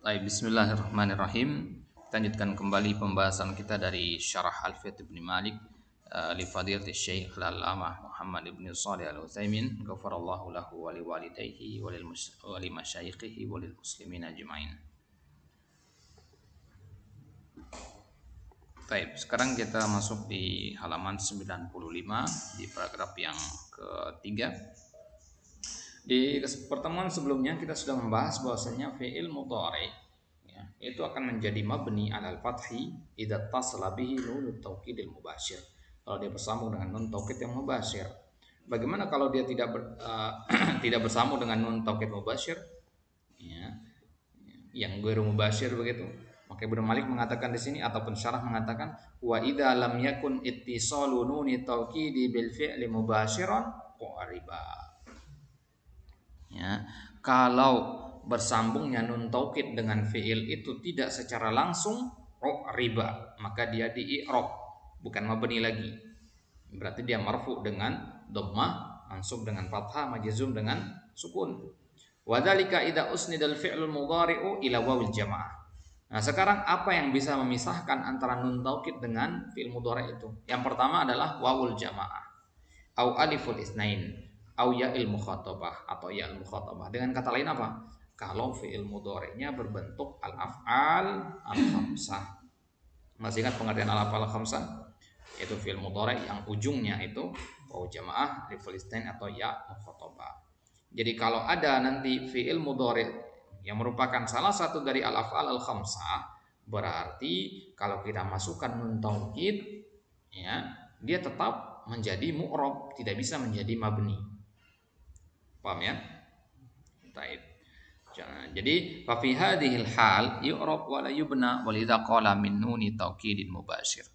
Baik, bismillahirrahmanirrahim. Kita lanjutkan kembali pembahasan kita dari Syarah Alfiyah Ibn Malik li Fadilatul Syekh Al-Allamah Muhammad Ibn Shalih Al-Utsaimin, ghafarallahu lahu wa liwalidayhi wa li masyayikhihi wa lil muslimin ajmain. Baik, sekarang kita masuk di halaman 95 di paragraf yang ketiga. Di pertemuan sebelumnya kita sudah membahas bahwasanya fi'il mudhari ya, itu akan menjadi mabni alal fathi idza tasala bihi nunut taukidil mubashir. Kalau dia bersambung dengan nun taukid yang mubashir. Bagaimana kalau dia tidak bersambung dengan nun taukid mubashir? Ya, yang ghairu mubashir begitu. Maka Ibnu Malik mengatakan di sini ataupun syarah mengatakan wa idza lam yakun ittisalu nuni taukidi bil fi'li mubashiran qariba. Ya, kalau bersambungnya nun taukid dengan fiil itu tidak secara langsung riba, maka dia di i'rab, bukan mabni lagi. Berarti dia marfu dengan dhammah, mansub dengan fathah, majzum dengan sukun. Wa dzalika idza usnidal fi'lul mudhari'u ila wawil jamaah. Nah, sekarang apa yang bisa memisahkan antara nun taukid dengan fi'il mudhari' itu? Yang pertama adalah wawul jamaah au aliful isnain au ya'il mukhatabah atau ya'il mukhatabah. Dengan kata lain apa? Kalau fi'il mudhari'nya berbentuk al-af'al al-khamsah. Masih ingat pengertian al-af'al al-khamsah? Yaitu fi'il mudhari' yang ujungnya itu waw jamaah, aliful isnain atau ya mukhatabah. Jadi kalau ada nanti fi'il mudhari' yang merupakan salah satu dari al-af'al al-khamsah, berarti kalau kita masukkan nun taukid ya, dia tetap menjadi mu'rab, tidak bisa menjadi mabni. Paham ya? Baik. Jadi fa fi hadhil hal yu'rab wa la yubna wa lidza qala min nuni taukidin mubashir.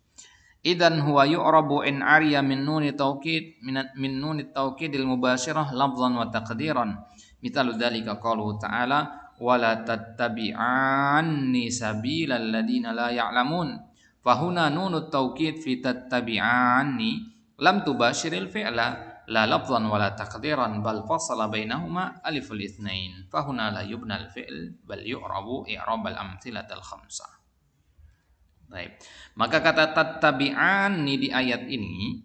Idzan huwa yu'rabu in ariya min nuni taukid min nuni taukidil mubashirah lafzan wa taqdiran. Mithalu dzalika qaulu ta'ala wa la tattabi'anni sabilal ladzina la ya'lamun. Fa huna nunut taukid fi tattabi'anni lam tubashiril fi'la la lafzan wala taqdiran bal fasala bainahuma aliful itsnain fa huna la yubna al fi'l bal yu'rabu i'rab al amthilatal khamsah. Baik. Maka kata tattabi'ani di ayat ini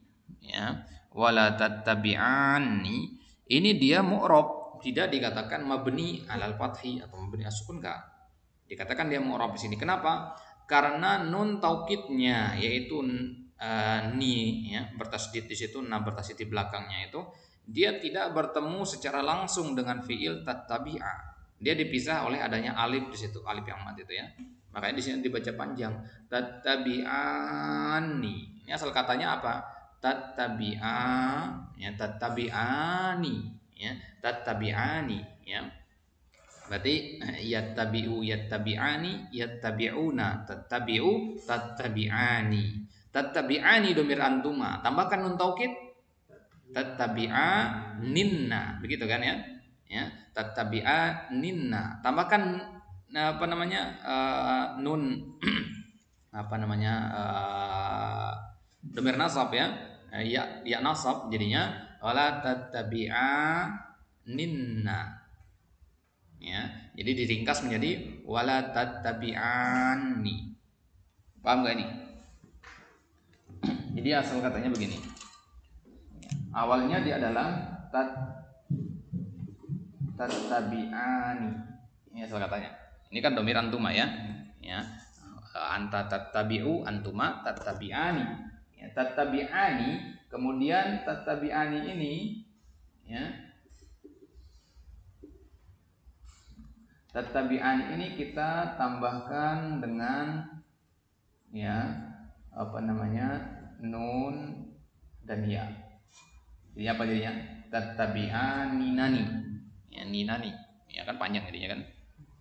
ya, wala tattabi'ani ini dia mu'rab, tidak dikatakan mabni alal fathi atau mabni as-sukun enggak. Dikatakan dia mu'rab di sini. Kenapa? Karena nun taukidnya yaitu ni ya, bertasydid di situ, na bertasydid di belakangnya itu dia tidak bertemu secara langsung dengan fiil tattabi'a. Dia dipisah oleh adanya alif di situ, alif yang mat itu ya. Makanya di sini dibaca panjang tattabi'ani. Ini asal katanya apa? Tattabi'a ya, tattabi'ani ya, tattabi'ani ya. Berarti yattabi'u yattabi'ani yattabi'una tattabi'u tattabi'ani. Tattabi'ani domir antuma, tambahkan nun taukid tattabi'a ninna, begitu kan ya? Ya, tattabi'a ninna. Tambahkan apa namanya? Nun apa namanya? Domir nasab ya. Ya nasab jadinya wala tattabi'a ninna. Ya, jadi diringkas menjadi wala tattabi'ani. Paham gak ini? Jadi asal katanya begini. Awalnya dia adalah tattabi'ani. Ini asal katanya. Ini kan domir antuma ya. Ya. Anta tattabi'u antuma tattabi'ani. Ya, tattabi'ani, kemudian tattabi'ani ini ya. Tattabi'ani ini kita tambahkan dengan ya apa namanya? Nun dan ya. Jadi apa jadinya? Tattabi'ani nani. Ya, ninani. Ya kan panjang jadinya kan.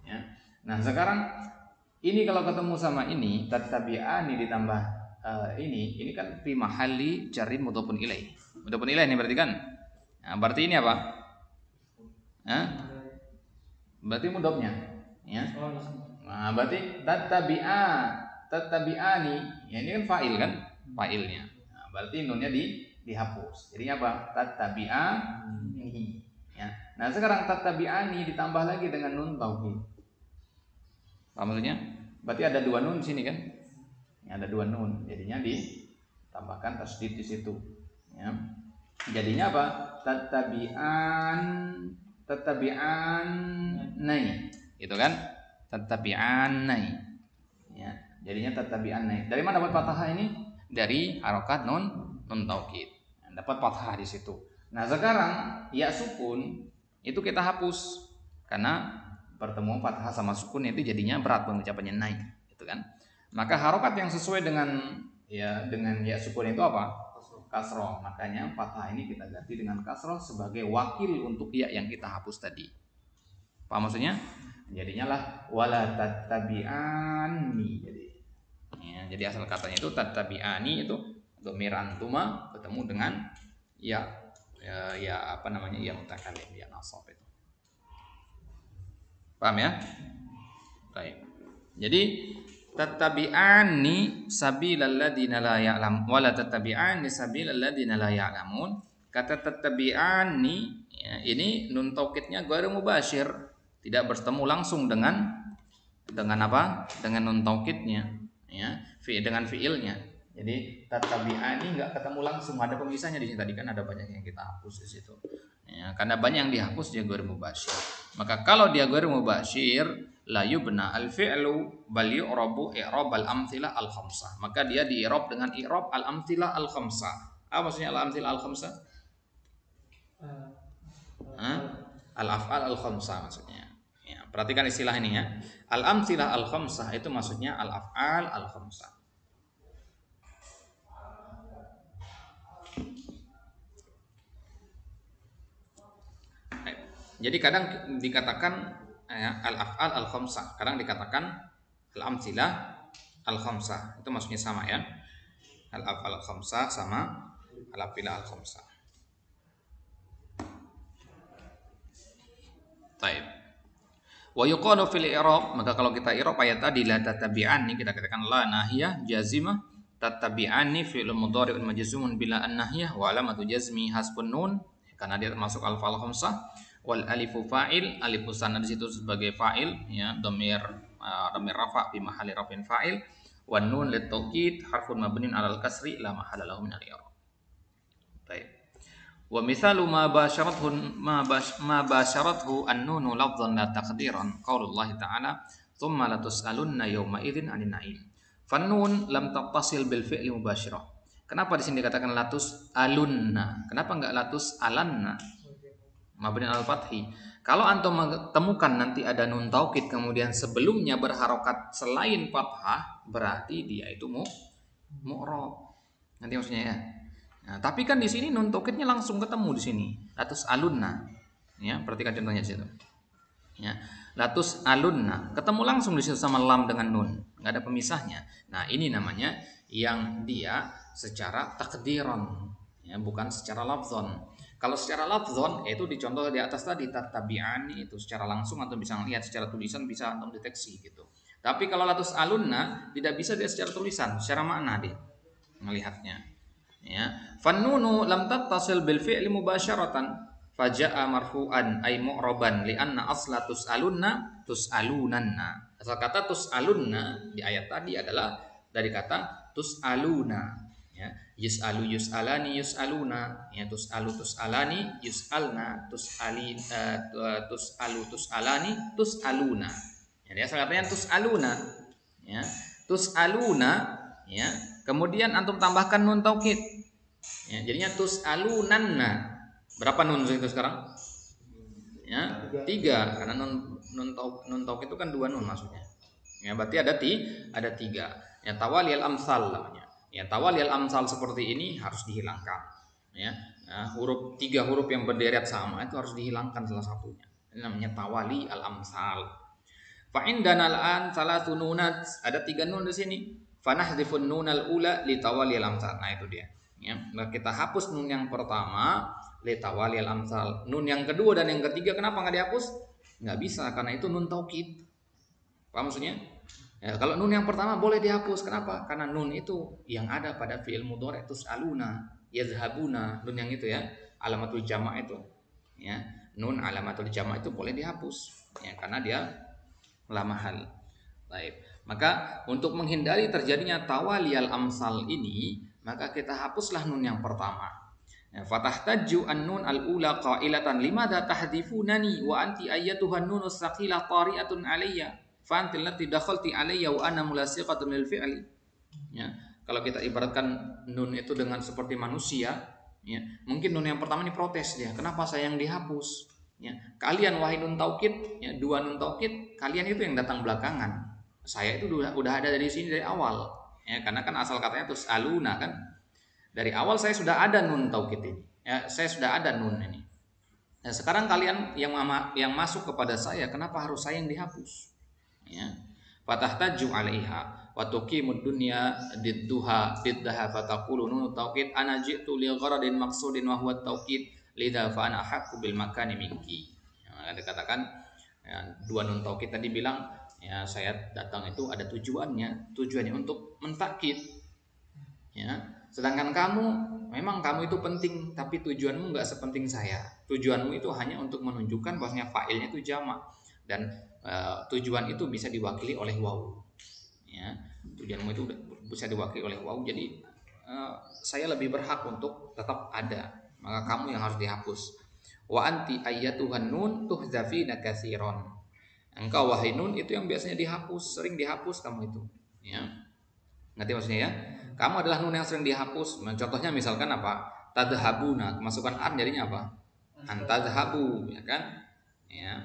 Ya. Nah, sekarang ini kalau ketemu sama ini tattabi'ani ditambah ini kan fi mahalli jarrin mudhofun ilaih. Mudhofun ilaih ini berarti kan? Nah, berarti ini apa? Hah? Berarti mudhofnya, ya. Nah, berarti tattabi'ani. Ya, ini kan fa'il kan? Fa'ilnya. Nah, berarti nunnya dihapus. Jadinya apa? Tattabi'ani. Ya. Nah, sekarang tattabi'ani ditambah lagi dengan nun taukid. Paham maksudnya? Berarti ada dua nun sini kan? Ya, ada dua nun, jadinya ditambahkan tasdid di situ. Ya. Jadinya apa? Tatabi'an nai, gitu kan? Tatabi'an nai. Ya, jadinya tatabi'an nai. Dari mana dapat fathah ini? Dari harokat nun taukid. Dapat fathah di situ. Nah, sekarang ya sukun itu kita hapus karena pertemuan fathah sama sukun itu jadinya berat pengucapannya naik, gitu kan? Maka harokat yang sesuai dengan ya sukun itu apa? Kasroh. Makanya fathah ini kita ganti dengan kasroh sebagai wakil untuk ya yang kita hapus tadi. Paham maksudnya? Jadinya lah wala tattabi'ani. Jadi asal katanya itu tattabi'ani itu dhamir antuma ketemu dengan ya mutakallim, ya nasab itu. Paham ya? Baik. Jadi tattabi'ani sabilal ladzina la ya'lam wa la tattabi'ani sabilal ladzina la ya'lamun. Kata tattabi'ani ya, ini nun taukidnya ghairu mubashir, tidak bertemu langsung dengan apa? Dengan nun taukidnya ya, dengan fiilnya. Jadi tattabi'ani enggak ketemu langsung, ada pemisahnya di sini. Tadi kan ada banyak yang kita hapus di situ. Ya, karena banyak yang dihapus dia ghairu mubashir. Maka kalau dia ghairu mubashir la yubna al-fi'lu bal yu'rabu i'rab al-amthilah al-khamsah. Maka dia di-i'rab dengan i'rab al-amthilah al-khamsah. Apa maksudnya al-amthilah al-khamsah? Al-af'al al-khamsah maksudnya. Ya, perhatikan istilah ini ya. Al-amthilah al-khamsah itu maksudnya al-af'al al-khamsah. Jadi kadang dikatakan al-af'al al-khamsah, kadang dikatakan al-amthilah al-khamsah. Itu maksudnya sama ya. Al-af'al al-khamsah sama al-amthilah al-khamsah. Baik. Wa yuqalu fil i'rab, maka kalau kita i'rab ayat tadi la tattabi'anni, kita katakan la nahiyah jazimah, tattabi'anni fi'il mudhari'un majzumun bila an-nahiyah wa alamatu jazmi hasbun nun karena dia termasuk al-af'al khamsah. Wal alifu fa'il, alif sana di situ sebagai fa'il ya, dhamir rafa fi mahalli rafin fa'il, wan nun lit taukid harfun mabniun 'alal kasri la mahalla lahu min al-i'rab. Baik. Wa mithalu ma basyarathu an-nunu lafdhan la taqdiran qaulullah ta'ala thumma latus'alunna yawma idzin 'anil na'im. Fan-nun lam tattasil bil fi'li mubashirah. Kenapa di sini dikatakan latus alunna? Kenapa enggak latus alanna? Mabni al-fathi. Kalau antum temukan nanti ada nun taukid kemudian sebelumnya berharokat selain fathah, berarti dia itu mu'rab. Nanti maksudnya ya. Nah, tapi kan di sini nun taukidnya langsung ketemu di sini. Latus alunna. Ya, perhatikan contohnya di situ. Ya, latus alunna ketemu langsung di situ sama lam dengan nun, enggak ada pemisahnya. Nah, ini namanya yang dia secara takdiran, ya, bukan secara lafzon. Kalau secara lafzon yaitu dicontoh di atas tadi tattabi'ani itu secara langsung atau bisa melihat secara tulisan bisa antum deteksi gitu. Tapi kalau latus alunna tidak bisa dia secara tulisan, secara makna dia melihatnya. Ya, fannunu lam tattasil bil fi'li mubasyaratan faja'a marfu'an ay mu'raban li'anna asla tus'alunna tus'alunanna. Asal kata tus'alunna di ayat tadi adalah dari kata tus'aluna. Ya, yus'alu yus'alani yus'aluna, ya, tus'alu tus'alani yus'alna, tus'ali tus'alu tus'alani tus'aluna. Jadi asal katanya tus'aluna, ya, tus'aluna, ya. Kemudian antum tambahkan nun taukid. Ya, jadinya tus'alunanna. Berapa nun itu sekarang? Ya, 3 karena nun taukid itu kan 2 nun maksudnya. Ya, berarti ada 3. Ya, tawali al-amsal namanya. Ya, tawali al-amsal seperti ini harus dihilangkan. Ya, nah, 3 huruf yang berderet sama itu harus dihilangkan salah satunya. Ini namanya tawali al-amsal. Fa indana al-an salatun nunat, ada 3 nun di sini. Fanahdhifun nunal ula li tawali al-amsal. Nah, itu dia. Ya, kita hapus nun yang pertama li tawali al-amsal. Nun yang kedua dan yang ketiga kenapa enggak dihapus? Enggak bisa karena itu nun taukid. Paham maksudnya? Ya, kalau nun yang pertama boleh dihapus. Kenapa? Karena nun itu yang ada pada fi'il mudhari' tus'aluna, yazhabuna, nun yang itu ya, alamatul jama' itu. Ya, nun alamatul jama' itu boleh dihapus. Ya, karena dia la mahal. Baik. Maka untuk menghindari terjadinya tawaliyal amsal ini, maka kita hapuslah nun yang pertama. Ya, fatahtaju an-nun al-ula qailatan limadza tahdhifunani wa anti ayyatuhan nunus saqilah tari'atun alayya fa antil lati dakhalti alayya wa ana mulasiqatun lil fi'li. Ya, kalau kita ibaratkan nun itu dengan seperti manusia, ya, mungkin nun yang pertama ini protes dia, kenapa saya yang dihapus? Ya, kalian wahai nun taukid, ya, dua nun taukid, kalian itu yang datang belakangan. Saya itu udah ada dari sini dari awal. Ya, karena kan asal katanya terus aluna kan. Dari awal saya sudah ada nun taukid ini. Ya, saya sudah ada nun ini. Nah, sekarang kalian yang masuk kepada saya, kenapa harus saya yang dihapus? Ya. Fatahtaju 'alaiha wa tuqimud dunya didduha diddaha fataqulu nun taukid ana ji'tu li gharadin maqsudin wa huwa taukid lidza fa ana haqqu bil makani minki. Ya, dikatakan ya, dua nun taukid tadi bilang ya saya datang itu ada tujuannya untuk mentakkid. Ya, sedangkan memang kamu itu penting, tapi tujuanmu nggak sepenting saya. Tujuanmu itu hanya untuk menunjukkan bahwasanya fa'ilnya itu jamak dan tujuan itu bisa diwakili oleh wawu. Ya, tujuanmu itu bisa diwakili oleh wawu. Jadi saya lebih berhak untuk tetap ada. Maka kamu yang harus dihapus. Wa anti ayyatuhan nun tuhzafina katsiran. Engkau wahai nun itu yang biasanya dihapus, sering dihapus kamu itu. Ya. Ngerti maksudnya ya? Kamu adalah nun yang sering dihapus. Contohnya misalkan apa? Tadhabuna, kemasukan an jadinya apa? Antadhabu, ya kan? Ya.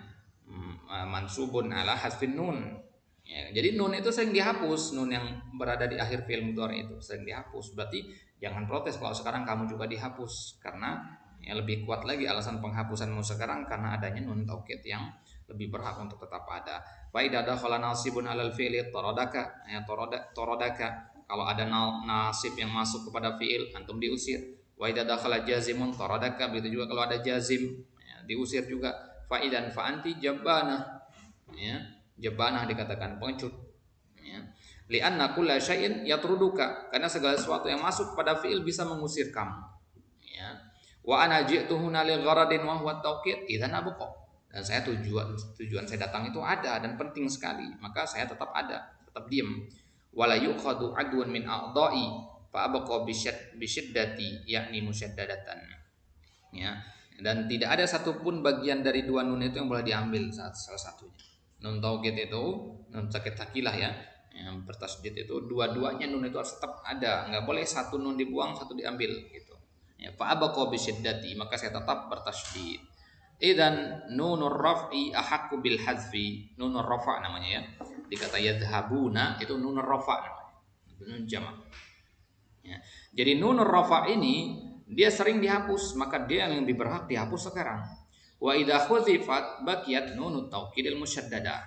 Mansubun ala hasfin nun. Ya, jadi nun itu sering dihapus, nun yang berada di akhir fi'il mudhari itu sering dihapus. Berarti jangan protes kalau sekarang kamu juga dihapus, karena ya lebih kuat lagi alasan penghapusanmu sekarang karena adanya nun taukid yang lebih berhak untuk tetap ada. Fa idza dakhala nasibun alal fi'li taradaka, ya taradaka. Kalau ada nasib yang masuk kepada fi'il, antum diusir. Wa idza dakhala jazimun taradaka, begitu juga kalau ada jazim, ya, diusir juga. Fa idzan fa anti jabbanah. Ya, jabbanah dikatakan pengecut. Ya. Li'anna kulla syai'in yatruduka, karena segala sesuatu yang masuk pada fi'il bisa mengusir kamu. Ya. Wa ana ji'tuhuna li gharadin wa huwa tauqid idzan abqa. Dan saya tujuan saya datang itu ada dan penting sekali, maka saya tetap ada, tetap diam. Wala yukhadu adwan min a'dha'i fa abqa bisyiddati yakni musyaddadatan. Ya. Dan tidak ada satupun bagian dari dua nun itu yang boleh diambil salah satunya. Nun taukid itu, nun sakit takilah ya, yang bertasydid itu dua-duanya nun itu harus tetap ada, nggak boleh satu nun dibuang satu diambil gitu. Ya, fa abqa bisyiddati, maka saya tetap bertasydid. Idzan nunur raf'i ahaqqu bil hadzfi. Nunur rafa' namanya ya. Dikata yadhhabuna itu nunur rafa' namanya. Nun jamak. Ya. Jadi nunur rafa' ini dia sering dihapus, maka dia yang lebih berhak dihapus sekarang. Wa idza khuzifat baqiyat nunut taukidil musyaddadah.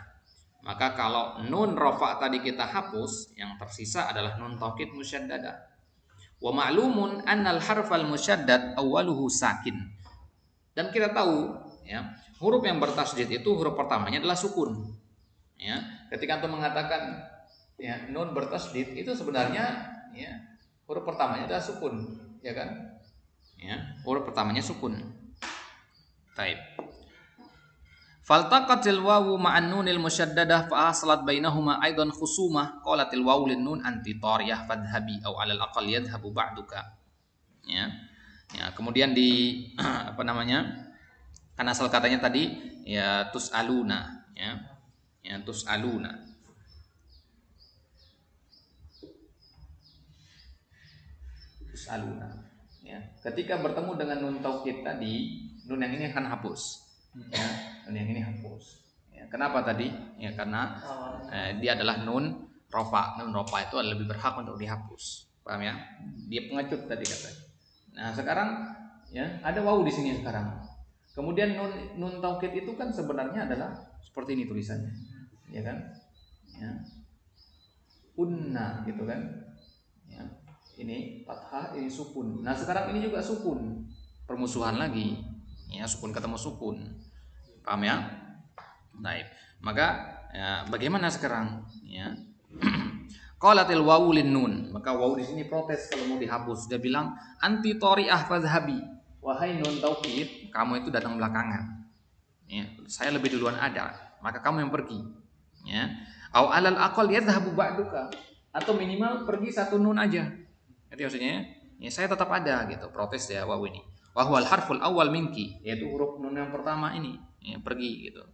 Maka kalau nun rafa' tadi kita hapus, yang tersisa adalah nun taukid musyaddadah. Wa ma'lumun annal harfal musyaddad awwaluhu sakin. Dan kita tahu ya, huruf yang bertasydid itu huruf pertamanya adalah sukun. Ya, ketika antum mengatakan ya, nun bertasydid itu sebenarnya ya, huruf pertamanya adalah sukun, ya kan? Ya, huruf pertamanya sukun. Taib. Faltaqatil wawu ma'an nunil musyaddadah fa aslat bainahuma aidan khusumah qalatil wawu lin nun anti tariyah fadhhabi au alal aqal yadhhabu ba'duka. Ya. Ya, kemudian di apa namanya? Kan asal katanya tadi ya tus'aluna ya. Ya tus'aluna. Tus'aluna. Ya. Ketika bertemu dengan nun taukid tadi, nun yang ini akan hapus. Ya, nun yang ini hapus. Ya, kenapa tadi? Ya karena dia adalah nun rafa. Nun rafa itu lebih berhak untuk dihapus. Paham ya? Dia pengecut tadi katanya. Nah, sekarang ya ada wawu di sini sekarang. Kemudian nun taukid itu kan sebenarnya adalah seperti ini tulisannya. Ya kan? Ya. Unna gitu kan. Ya. Ini fathah, ini sukun. Nah, sekarang ini juga sukun. Permusuhan lagi. Ya, sukun ketemu sukun. Paham ya? Baik. Maka ya, bagaimana sekarang? Ya. Qalatil wawu lin nun, maka wawu di sini protes kalau mau dihapus. Dia bilang anti tari'ah fadhhabi. Wahai nun taukid, kamu itu datang belakangan. Ya, saya lebih duluan ada, maka kamu yang pergi. Ya. Au alal aqal yadhhabu ba'duka, atau minimal pergi satu nun aja. Jadi maksudnya ya saya tetap ada gitu, protes ya waw ini. Wa huwal harful awal minki, yaitu huruf nun yang pertama ini, ya, pergi gitu.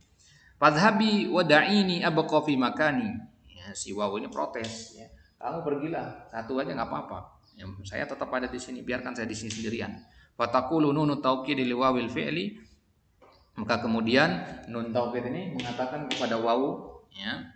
Fadhhabi wada'ini abqa fi makani. Ya, si waw ini protes ya. Kamu pergilah, satu aja nggak apa-apa. Ya, saya tetap ada di sini, biarkan saya di sini sendirian. Fataqulu nunu taukid li wawil fi'li, maka kemudian nun taukid ini mengatakan kepada waw ya,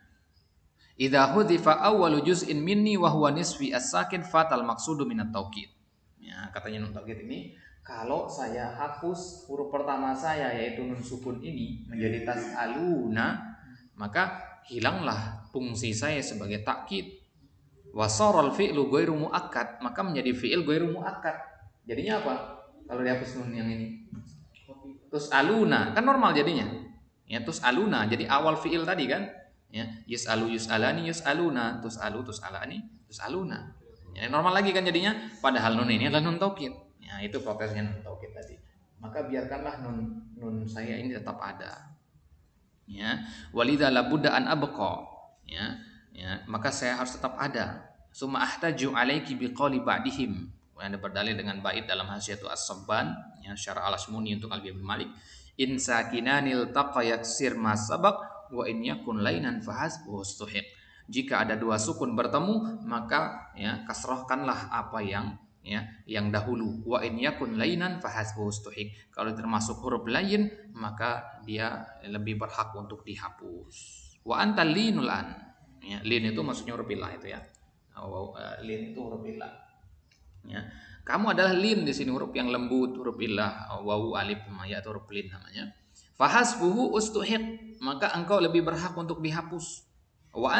idza hudhifa awwalu juz'in minni wa huwa nisfi as-sakin fatal maqsudu minat taukid. Ya, katanya nun taukid ini, kalau saya hapus huruf pertama saya yaitu nun sukun ini menjadi tas'aluna, maka hilanglah fungsi saya sebagai takkid. Wasaral fi'lu ghairu muakkad, maka menjadi fi'il ghairu muakkad. Jadinya apa? Kalau dihapus nun yang ini. Terus aluna, kan normal jadinya. Ya, terus aluna jadi awal fi'il tadi kan? Ya, yus'alu yus'alani yus'aluna, terus alu terus alani terus aluna. Ya, normal lagi kan jadinya, padahal nun ini adalah nun taukid. Ya, itu protesnya nun taukid tadi. Maka biarkanlah nun saya ini tetap ada. Ya, walidza labudda an abqa. Ya, ya, maka saya harus tetap ada. Summa ahtaju alaiki biqauli ba'dihim. Anda berdalil dengan bait dalam Hasyiatu As-Sabban, ya, syarah Al-Asmuni untuk Al-Abi bin Malik. In sakinanil taqayat sir ma sabaq wa in yakun lainan fahasbuhu istuhiq. Jika ada dua sukun bertemu, maka ya kasrahkanlah apa yang ya yang dahulu. Wa in yakun lainan fahasbuhu istuhiq. Kalau termasuk huruf lain, maka dia lebih berhak untuk dihapus. Wa anta linul an. Ya, lin itu maksudnya huruf illah itu ya. Lin itu huruf illah. Ya, kamu adalah lin di sini, huruf yang lembut, huruf illah, wawu alif ya, huruf lin namanya. Fahasbuhu ustuhiq, maka engkau lebih berhak untuk dihapus. Wa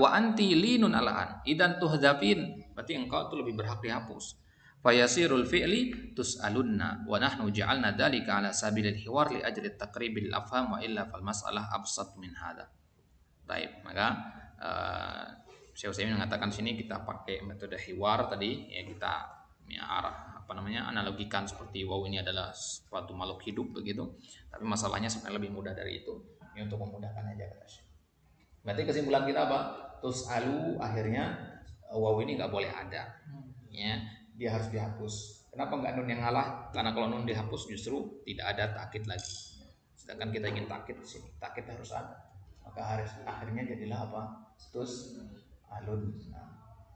anti linun alaan idan tuhdafin, berarti engkau itu lebih berhak dihapus. Fayasirul fi'li tus'alunna wa nahnu ja'alna dzalika ala sabilil hiwar li ajli taqribil afham wa illa fal mas'alah absat min hadza. Baik, maka Syekh Utsaimin mengatakan sini kita pakai metode hiwar tadi ya, kita ya, analogikan seperti waw ini adalah suatu makhluk hidup begitu, tapi masalahnya sebenarnya lebih mudah dari itu ya, untuk memudahkan aja kata Syekh. Berarti kesimpulan kita apa? Tus'alu, akhirnya waw ini nggak boleh ada ya, dia harus dihapus. Kenapa nggak nun yang ngalah? Karena kalau nun dihapus justru tidak ada takkid lagi, sedangkan kita ingin takkid di sini, takkid harus ada, maka harus akhirnya jadilah apa? Tus alun,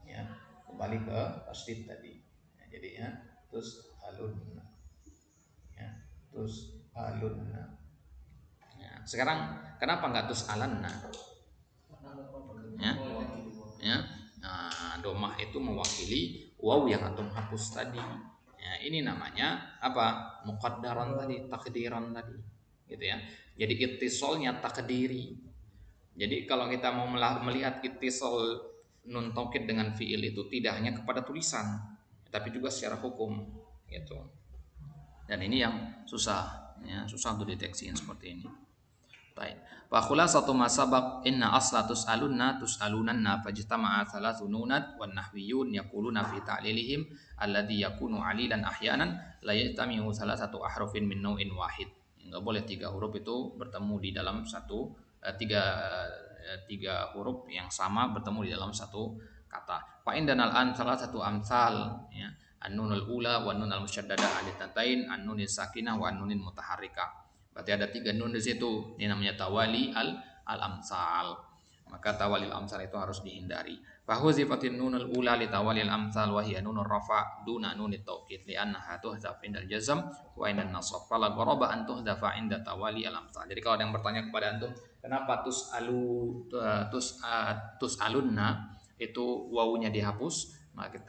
ya, kembali ke tasdid tadi ya, jadinya tus alun ya, tus alun ya. Sekarang kenapa nggak tus alanna ya, ya. Nah, domah itu mewakili waw yang antum hapus tadi ya, ini namanya apa? Muqaddaran tadi, takdiran tadi gitu ya. Jadi ittisolnya takdiri. Jadi kalau kita mau melihat ittisal nun taukid dengan fiil itu tidak hanya kepada tulisan, tapi juga secara hukum gitu. Dan ini yang susah ya, susah untuk deteksi yang seperti ini. Baik. Wa khulasatu ma sabaq inna asla tus'alunna tus'alunanna fajtama'a thalathu nunat wan nahwiyun yaquluna fi ta'lilihim alladhi yakunu 'alilan ahyanan la yajtami'u thalathatu ahrufin min naw'in wahid. Enggak boleh tiga huruf itu bertemu di dalam satu tiga huruf yang sama bertemu di dalam satu kata. Fa indanal an salah satu amsal ya, an-nunul ula wa nun al-musyaddadah alitatain, an-nunin sakinah wa an-nunin mutaharrikah. Berarti ada tiga nun di situ. Ini namanya tawali al-amsal. Maka tawali al-amsal itu harus dihindari. Fa huzifatin nunul ula li tawali al-amsal wa hiya nunur rafa duna nunit taukid li annaha tuhdhaf indal jazm wa indan nasab. Fala gharaba an tuhdhafa inda tawali al-amsal. Jadi kalau ada yang bertanya kepada antum, kenapa tus'alunna itu wawunya dihapus? Maka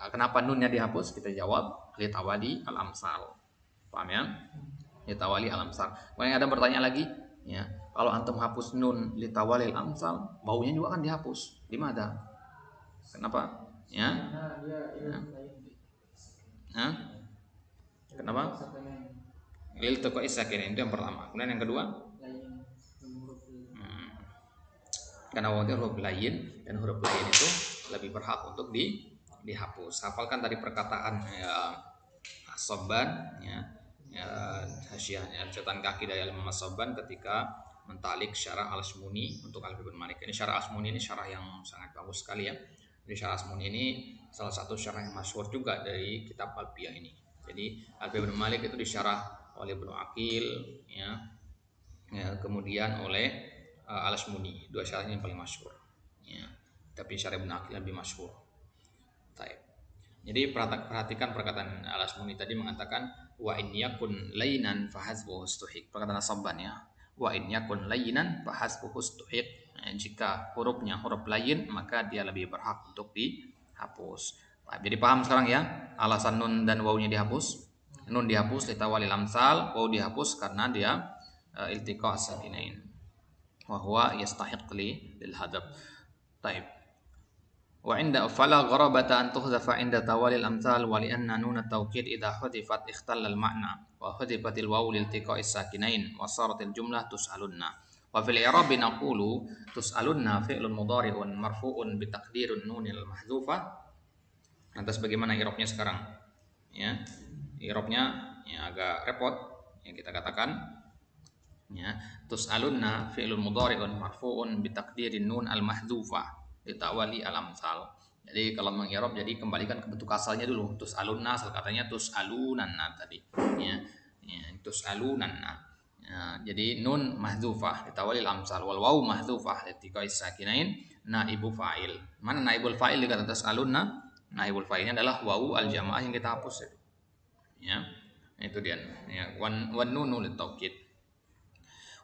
kenapa nunnya dihapus? Kita jawab li tawali al-amsal. Paham ya? Li tawali al-amsal. Kemudian ada bertanya lagi, ya, kalau antum hapus nun li tawali al-amsal, wawunya juga akan dihapus. Di mana? Kenapa? Ya? Ya? Kenapa? Lil taqa'i sakin, itu yang pertama. Kemudian yang kedua? Karena waw itu huruf lain, dan huruf lain itu lebih berhak untuk dihapus. Hafalkan tadi perkataan ya, As-Sabban ya, hasyiah ya, catatan kaki dari Imam As-Sabban ketika mentalik syarah Al-Asmuni untuk Alfiya bin Malik. Ini syarah Asmuni ini syarah yang sangat bagus sekali ya. Jadi syarah Asmuni ini salah satu syarah yang masyhur juga dari kitab Alfiya ini. Jadi Alfiya bin Malik itu disyarah oleh Ibnu Aqil ya, kemudian oleh Al-Asmuni, dua syarahnya yang paling masyhur ya. Tapi syarah Ibnu Aqil lebih masyhur. Baik. Jadi perhatikan perkataan Al-Asmuni tadi mengatakan wa in yakun lainan fahasbuhu istuhiq. Perkataan As-Sabban ya. Wa in yakun lainan fahasbuhu istuhiq. Jika hurufnya huruf lain maka dia lebih berhak untuk dihapus. Nah, jadi paham sekarang ya alasan nun dan wawunya dihapus. Nun dihapus litawalil amsal, waw dihapus karena dia iltiqa sakinain. Wa huwa yastahiq lil hadab. Taib. Wa inda fala gharabata an tuhzafa inda tawalil amsal wa li anna nun at-tawkid idha hudifat ikhtalla al-ma'na wa hudifatil wawu liltiqa'i sakinain wa saratil jumlah tus'alunna wa fil i'rab naqulu tus'alunna fi'lun mudhari'un marfu'un bi taqdirun nunil mahdhufa. Lantas bagaimana i'rabnya sekarang ya? I'rabnya ya agak repot yang kita katakan ya, tus'alunna fi'lun mudhari'un marfu'un bi taqdirin nun al-mahdhufa ditawali al-amsal. Jadi kalau mengirab jadi kembalikan ke bentuk asalnya dulu. Tus'alunna asal katanya tus'alunanna tadi. Ya, tus'alunanna. Ya, jadi nun mahdzufah ditawali al-amsal wal wawu mahdzufah litiqais sakinain naibu fa'il. Mana naibul fa'il dikata tus'alunna? Naibul fa'ilnya adalah wawu al-jamaah yang kita hapus itu. Ya. Itu dia. Ya, wan nunu litaukid.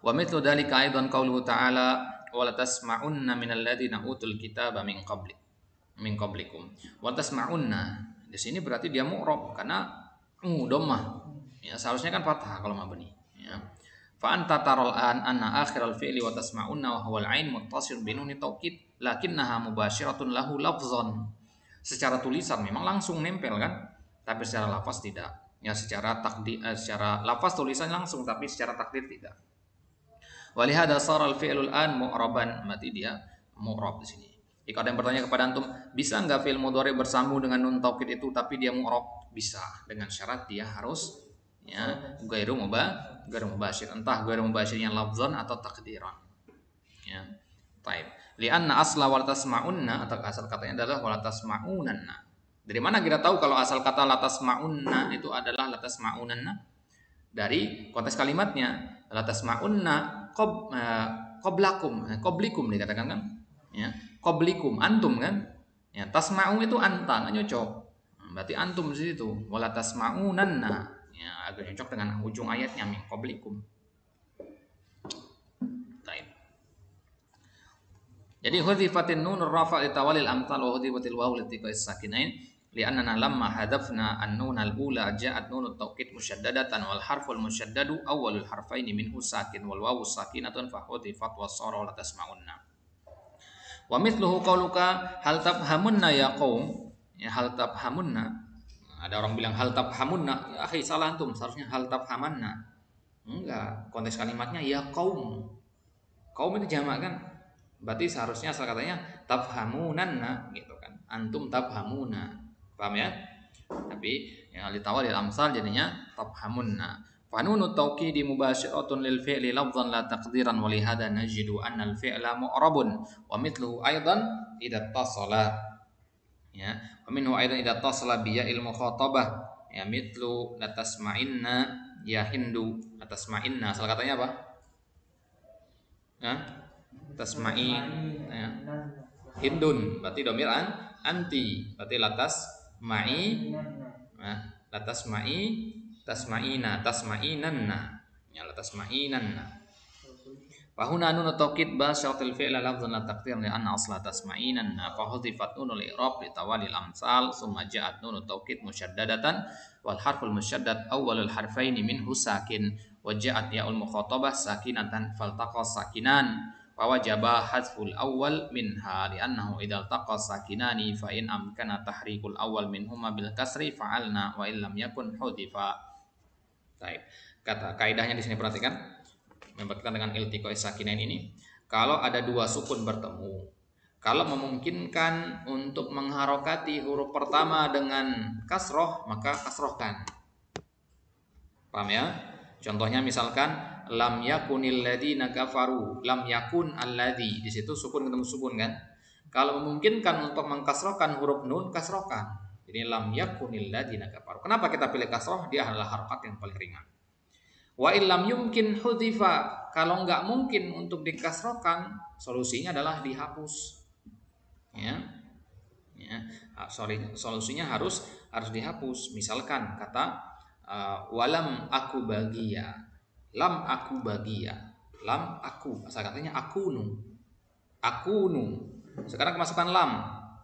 Wa mithlu dzalika aidan qauluhu ta'ala wala tasma'unna minal ladzina utul kitaba min qablikum. Wa tasma'unna di sini berarti dia mu'rab karena dhammah. Ya, seharusnya kan fathah kalau mabni, ya. Fa anta taral an anna akhiral fi'li wa tasma'unna wa huwa al-'ain muttasil bi nun taukid lakinnaha mubasyiratun lahu lafzan. Secara tulisan memang langsung nempel kan, tapi secara lafaz tidak. Ya secara secara lafaz tulisan langsung tapi secara takdir tidak. Walihada saral fi'lul an mu'raban, berarti dia mu'rab di sini. Jika ada yang bertanya kepada antum, bisa enggak fi'il mudhari bersambung dengan nun taukid itu tapi dia mu'rab? Bisa, dengan syarat dia harus ya ghairu mubasyir, entah ghairu mubasyirnya lafzan atau takdiran. Ya. Baik. Li'anna asla wal tasma'unna atau asal katanya adalah wal tasma'unanna. Dari mana kita tahu kalau asal kata la tasma'unna itu adalah la tasma'unanna? Dari konteks kalimatnya la tasma'unna qoblikum dikatakan kan ya, qoblikum antum kan ya, tasma'u itu anta nggak nyocok, berarti antum di situ wala tasma'unanna ya, agak cocok dengan ujung ayatnya min qoblikum. Baik. Jadi hudzifatin nun rafa' li tawalil amthal wa hudzifatil wawu litiqais sakinain li'annana lamma hadafna an-nun al-ula ja'at nun at-taukid musyaddadatan wal harful musyaddadu awwalul harfaini minhu sakin wal wawu sakinatun fa hudifat wa sara la tasma'unna. Wa mithluhu qauluka hal tafhamunna ya qaum, ya hal tafhamunna. Ada orang bilang hal tafhamunna, ya akhi salah antum, seharusnya hal tafhamanna. Enggak, konteks kalimatnya ya qaum. Qaum itu jamak kan? Berarti seharusnya asal katanya tafhamunanna gitu kan. Antum tafhamuna. Paham ya? Tapi yang litawalil amsal jadinya tafhamunna. Fa nunut taukidi mubasyiratun lil fi'li lafdhan la taqdiran wa li hadha najidu anna al fi'la mu'rabun wa mithluhu aidan idza tasala. Ya, wa minhu aidan idza tasala bi ya'il mukhatabah. Ya mithlu la tasma'inna ya hindu. La tasma'inna asal katanya apa? Ya. Tasma'i ya. Hindun berarti domir anti berarti latas ma'i latas ma'i tasma'inanna ya latas ma'inanna fa huna nun taukid ba syaratil fi'la lafzan la taqdir li anna asla tasma'inanna fa hudifat nunul i'rab li tawalil amsal summa ja'at nun taukid musyaddadatan wal harful musyaddad awwalul harfaini minhu sakin wa ja'at ya'ul mukhatabah sakinatan faltaqa sakinan fawajaba hadful awal minha li'annahu idza taqa sakinani fa in amkana tahrikul awal minhuma bil kasri fa'alna wa illam yakun hudifa. Baik. Kata kaidahnya di sini perhatikan. Berkaitan dengan iltiqa'is sakinain ini, kalau ada dua sukun bertemu, kalau memungkinkan untuk mengharokati huruf pertama dengan kasroh, maka kasrohkan. Paham ya? Contohnya misalkan lam yakunil ladzina kafaru, lam yakun alladzi, di situ sukun ketemu sukun kan. Kalau memungkinkan untuk mengkasrohkan huruf nun, kasrohkan. Jadi lam yakunil ladzina kafaru. Kenapa kita pilih kasroh? Dia adalah harokat yang paling ringan. Wa illam yumkin hudhifa, kalau nggak mungkin untuk dikasrohkan, solusinya adalah dihapus. Ya, ya. Solusinya harus dihapus. Misalkan kata walam aku bagia, lam aku bagia, lam aku, asal katanya akunu, akunu. Sekarang kemasukan lam,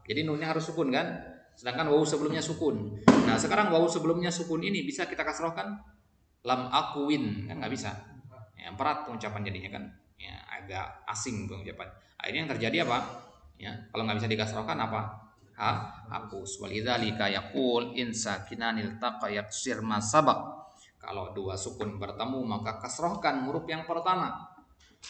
jadi nunnya harus sukun kan, sedangkan wawu sebelumnya sukun. Nah sekarang wawu sebelumnya sukun ini bisa kita kasrohkan, lam akuin, kan nggak bisa ya, berat pengucapan jadinya kan ya, agak asing pengucapan. Ini yang terjadi apa ya, kalau nggak bisa dikasrohkan apa, hapus. Walidzalika yaqul in sakinanil taqa yaksir ma sabaq, kalau dua sukun bertemu maka kasrohkan huruf yang pertama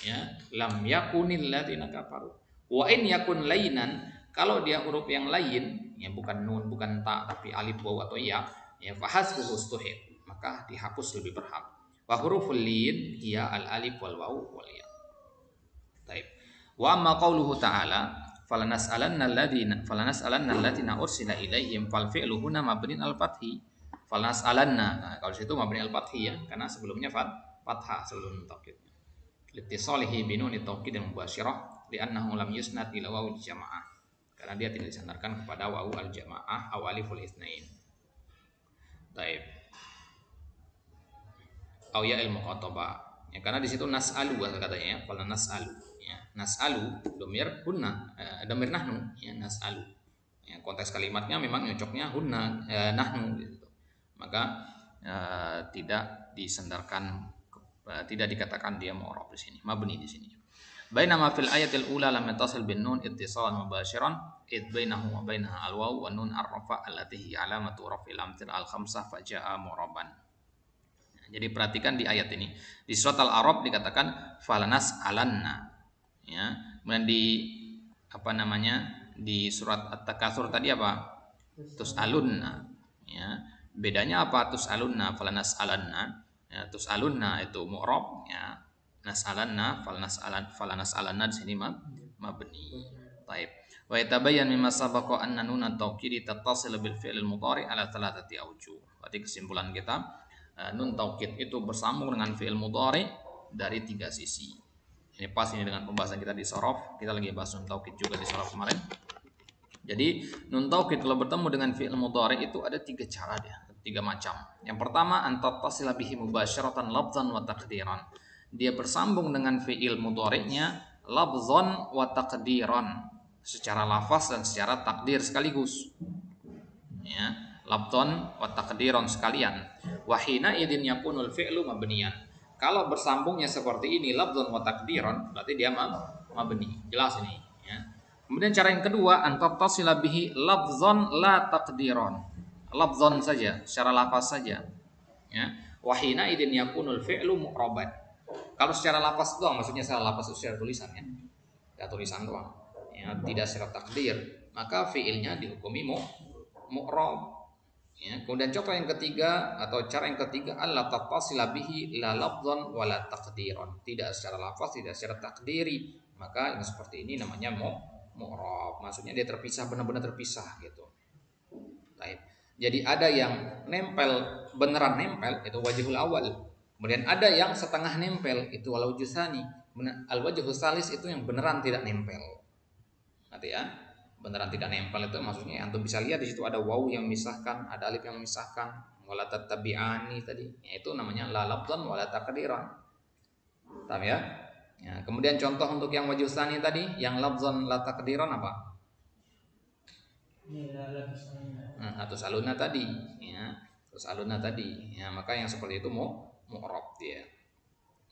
ya, lam yakunil ladzina kafaru. Wa in yakun lainan, kalau dia huruf yang lain ya, bukan nun bukan ta tapi alif waw atau ya, ya fahasbuhu stuhid, maka dihapus lebih berhak. Wa huruful lin hiya al alif wal waw wal ya. Baik. Wa amma qauluhu ta'ala falanas'alanna alladziina ursila ilaihim, fal fi'lu huna mabnin al fathi. Falanas'alanna, nah, kalau situ mabni al fathi ya, karena sebelumnya fathah sebelum taukid. Litisalihi binuni taukid yang mubasyirah li'annahu lam yusnad ila wawil jamaah, karena dia tidak disandarkan kepada wawu al jamaah aw aliful itsnain. Baik. Aw ya il muqatabah. Ya, karena di situ nas'alu katanya ya, qala nas'alu. Ya, nas'alu domir hunna, domir nahnu ya, nas'alu. Ya, konteks kalimatnya memang nyocoknya hunna, nahnu gitu. Maka tidak disandarkan, tidak dikatakan dia mu'rab di sini, mabni di sini. Bainama fil ayatil ula lam yattasil bin nun ittisalan mubasyiran id bainahu wa bainaha al waw wa nun ar-rafa allati hi alamatu raf'il amthil al khamsah fa jaa mu'raban. Jadi perhatikan di ayat ini, di surat Al-A'raf dikatakan falanas alanna ya. Kemudian di apa namanya, di surat At-Takatsur tadi apa? Tus'alunna ya. Bedanya apa tus'alunna falanas alanna? Ya, tus'alunna itu mu'rab ya. Nas'alanna falanas alanna di sini mabni. Baik. Wa yatabayyan mimma sabaqa anna nun at-taukid tattasil bil fi'l al-mudhari' ala thalathati awjuh. Berarti kesimpulan kita, nun taukid itu bersambung dengan fi'il mudhari dari tiga sisi. Ini pas ini dengan pembahasan kita di sorof. Kita lagi bahas nun taukid juga di sorof kemarin. Jadi nun taukid kalau bertemu dengan fi'il mudhari itu ada tiga cara dia, tiga macam. Yang pertama antattasila bihi mubasyaratan lafzan wa taqdiran. Dia bersambung dengan fi'il mudhari'nya lafzan wa taqdiran, secara lafaz dan secara takdir sekaligus. Ya, lafzan wa taqdiran sekalian. Wa hina idzin yakunul fi'lu mabniyan. Kalau bersambungnya seperti ini lafzan wa taqdiran, berarti dia mabni. Jelas ini ya. Kemudian cara yang kedua antattasila bihi lafzan la taqdiran. Lafzan saja, secara lafaz saja. Ya. Wa hina idzin yakunul fi'lu mu'raban. Kalau secara lafaz doang, maksudnya secara lafaz secara tulisan ya. Ya tulisan doang. Ya, tidak secara takdir, maka fi'ilnya dihukumi mu'rab. Ya, kemudian contoh yang ketiga atau cara yang ketiga alla tattasila bihi la lafzan wa la taqdiran. Tidak secara lafaz, tidak secara takdiri. Maka yang seperti ini namanya mu'rab. Maksudnya dia terpisah, benar-benar terpisah gitu. Baik. Jadi ada yang nempel, beneran nempel, itu wajhul awal. Kemudian ada yang setengah nempel, itu walau jusani. Al-wajhus salis itu yang beneran tidak nempel. Nanti ya, beneran tidak nempel itu maksudnya antum bisa lihat di situ ada waw yang memisahkan, ada alif yang memisahkan, wala tattabi'ani tadi. Ya, itu namanya la lafzan wala taqdiran. Paham ya? Ya, kemudian contoh untuk yang wajhus tsani tadi, yang lafzan la taqdiran apa? Terus aluna tadi, ya. Terus aluna tadi. Ya, maka yang seperti itu mu'rab dia.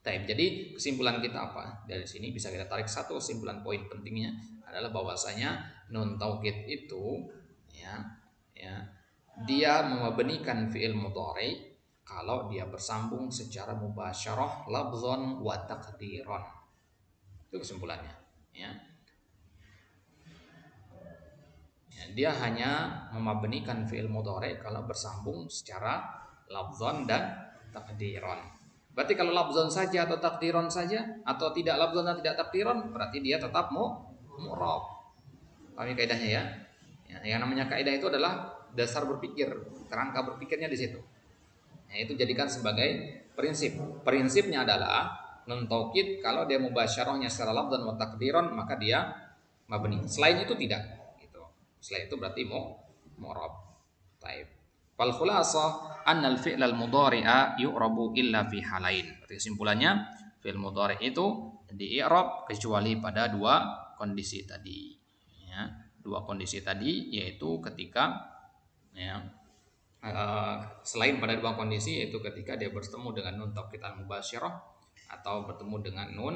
Jadi kesimpulan kita apa? Dari sini bisa kita tarik satu kesimpulan poin pentingnya adalah bahwasanya nun taukid itu ya dia memabnikan fi'il mudhari kalau dia bersambung secara mubasyarah lafzan wa taqdiran. Itu kesimpulannya ya. Dia hanya memabnikan fi'il mudhari kalau bersambung secara lafzan dan taqdiran. Berarti kalau lafzon saja atau takdiron saja atau tidak lafzon dan tidak takdiron, berarti dia tetap mu'rab. Pahami kaidahnya ya? Ya, yang namanya kaidah itu adalah dasar berpikir, kerangka berpikirnya di situ. Nah, itu jadikan sebagai prinsip. Prinsipnya adalah nun taukid kalau dia mubasyarahnya secara lafzan wa takdiran maka dia mabni. Selain itu tidak gitu. Selain itu berarti mu'rab. Baik. Fal khulasah annal fi'lal mudhari'a yu'rabu illa fi halain. Berarti kesimpulannya fi'il mudhari' itu di-i'rab kecuali pada dua kondisi tadi. Ya, dua kondisi tadi yaitu ketika ya, selain pada dua kondisi yaitu ketika dia bertemu dengan nun taukid al mubasyirah atau bertemu dengan nun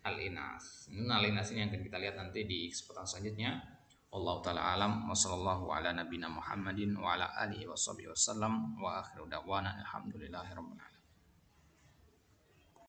al inas. Nun al inas ini yang akan kita lihat nanti di kesempatan selanjutnya. Wallahu taala alam wa sallallahu ala nabiyina Muhammadin wa ala alihi wasallam wa akhiru da'wana alhamdulillahi rabbil alamin.